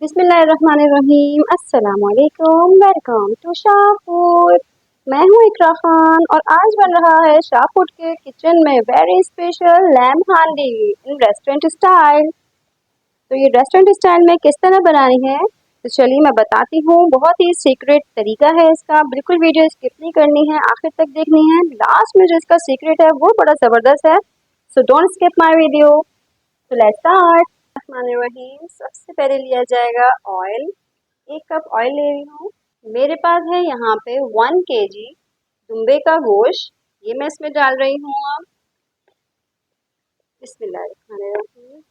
बिस्मिल्लाहिर्रहमानिर्रहीम। अस्सलामुअलैकुम। Welcome to Shahpur. मैं हूँ इकरा खान और आज बन रहा है शाहपुर के किचन में वेरी स्पेशल लैम्ब हांडी इन रेस्टोरेंट स्टाइल। तो ये रेस्टोरेंट स्टाइल में किस तरह बनानी है तो चलिए मैं बताती हूँ। बहुत ही सीक्रेट तरीका है इसका, बिल्कुल वीडियो स्किप नहीं करनी है, आखिर तक देखनी है। लास्ट में जो इसका सीक्रेट है वो बड़ा ज़बरदस्त है, so don't skip my video. तो लेट्स स्टार्ट। रहीम। सबसे पहले लिया जाएगा ऑयल। 1 कप ऑयल ले रही हूँ। मेरे पास है यहाँ पे 1 kg दुम्बे का गोश्त, ये मैं इसमें डाल रही हूँ अब। बिस्मिल्लाहिर्रहमानिर्रहीम।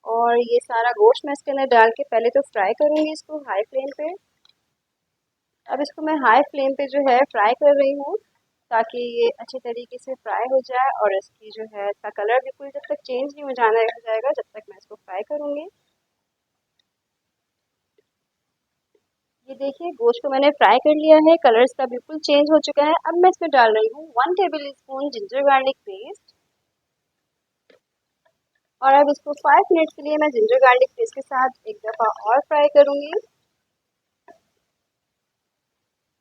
और ये सारा गोश्त मैं इसके अंदर डाल के पहले तो फ्राई करूँगी इसको हाई फ्लेम पे। अब इसको मैं हाई फ्लेम पे जो है फ्राई कर रही हूँ ताकि ये अच्छे तरीके से फ्राई हो जाए और इसकी जो है इसका कलर बिल्कुल जब तक चेंज नहीं हो जाएगा जब तक मैं इसको फ्राई करूँगी। ये देखिए गोश्त को मैंने फ्राई कर लिया है, कलर इसका बिल्कुल चेंज हो चुका है। अब मैं इसमें डाल रही हूँ 1 table spoon ginger garlic paste. और अब इसको 5 मिनट के लिए मैं जिंजर गार्लिक पेस्ट के साथ एक दफ़ा और फ्राई करूँगी।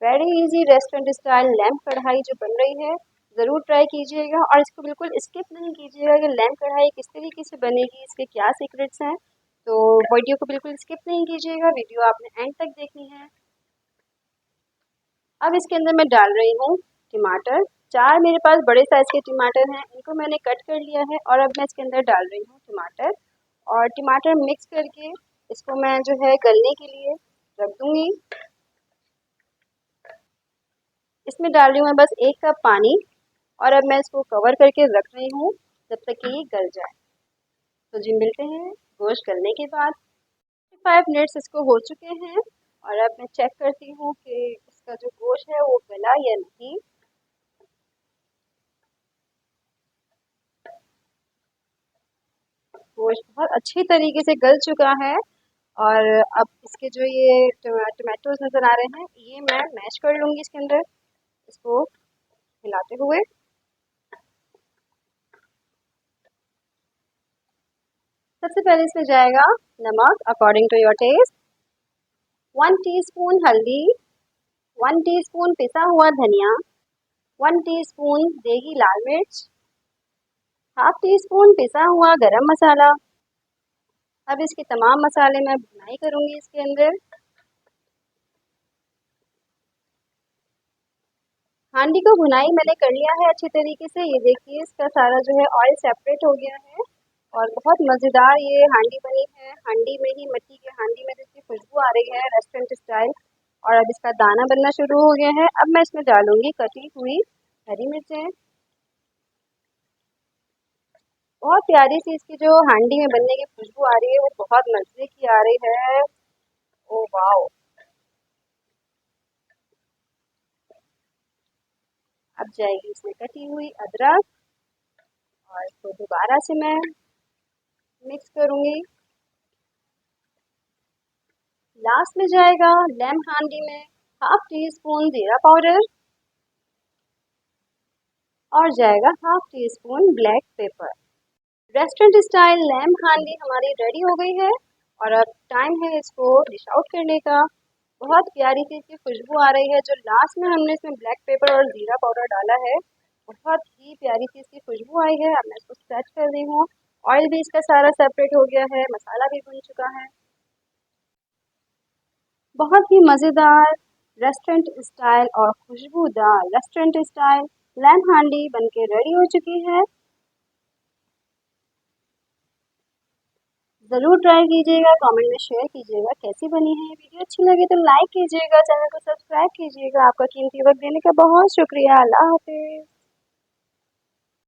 Very easy restaurant style lamp कढ़ाई जो बन रही है, ज़रूर ट्राई कीजिएगा और इसको बिल्कुल स्किप नहीं कीजिएगा कि लैम्प कढ़ाई किस तरीके से बनेगी, इसके क्या सीक्रेट्स हैं। तो वीडियो को बिल्कुल स्किप नहीं कीजिएगा, वीडियो आपने एंड तक देखनी है। अब इसके अंदर मैं डाल रही हूँ टमाटर। 4 मेरे पास बड़े साइज़ के टमाटर हैं, इनको मैंने कट कर लिया है और अब मैं इसके अंदर डाल रही हूँ टमाटर। और टमाटर मिक्स करके इसको मैं जो है गलने के लिए रख दूँगी। इसमें डाल रही हूँ मैं बस 1 कप पानी और अब मैं इसको कवर करके रख रही हूँ जब तक कि ये गल जाए। तो जी मिलते हैं गोश्त गलने के बाद। 5 मिनट्स इसको हो चुके हैं और अब मैं चेक करती हूँ कि इसका जो गोश्त है वो गला या नहीं। गोश्त बहुत अच्छी तरीके से गल चुका है और अब इसके जो ये टमाटोज नज़र आ रहे हैं ये मैं मैश कर लूँगी इसके अंदर, इसको हिलाते हुए। सबसे पहले इसमें जाएगा नमक according to your taste, 1 teaspoon हल्दी, 1 टीस्पून पिसा हुआ धनिया, 1 टीस्पून देगी लाल मिर्च, हाफ टी स्पून पिसा हुआ गरम मसाला। अब इसके तमाम मसाले मैं भुनाई करूँगी इसके अंदर। हांडी को भुनाई मैंने कर लिया है अच्छी तरीके से, ये देखिए इसका सारा जो है ऑयल सेपरेट हो गया है और बहुत मज़ेदार ये हांडी बनी है। हांडी में ही, मिट्टी के हांडी में जिसकी खुशबू आ रही है रेस्टोरेंट स्टाइल। और अब इसका दाना बनना शुरू हो गया है। अब मैं इसमें डालूंगी कटी हुई हरी मिर्चें। बहुत प्यारी सी इसकी जो हांडी में बनने की खुशबू आ रही है वो बहुत मज़े की आ रही है। Oh wow. अब जाएगी इसमें कटी हुई अदरक और इसको दोबारा से मैं मिक्स करूँगी। लास्ट में जाएगा लैम्ब हांडी में हाफ टी स्पून जीरा पाउडर और जाएगा half tea spoon black pepper. Restaurant style lamb हांडी हमारी रेडी हो गई है और अब टाइम है इसको डिश आउट करने का। बहुत प्यारी सी इसकी खुशबू आ रही है, जो लास्ट में हमने इसमें ब्लैक पेपर और जीरा पाउडर डाला है बहुत ही प्यारी सी इसकी खुशबू आई है। अब मैं इसको स्ट्रेच कर रही हूँ। ऑयल भी इसका सारा सेपरेट हो गया है, मसाला भी भुन चुका है। बहुत ही मज़ेदार रेस्टोरेंट स्टाइल और खुशबूदार रेस्टोरेंट स्टाइल लैम्ब हांडी बनके रेडी हो चुकी है। ज़रूर ट्राई कीजिएगा, कमेंट में शेयर कीजिएगा कैसी बनी है। वीडियो अच्छी लगे तो लाइक कीजिएगा, चैनल को सब्सक्राइब कीजिएगा। आपका कीमती वक्त देने का बहुत शुक्रिया। अल्लाह हाफिज़।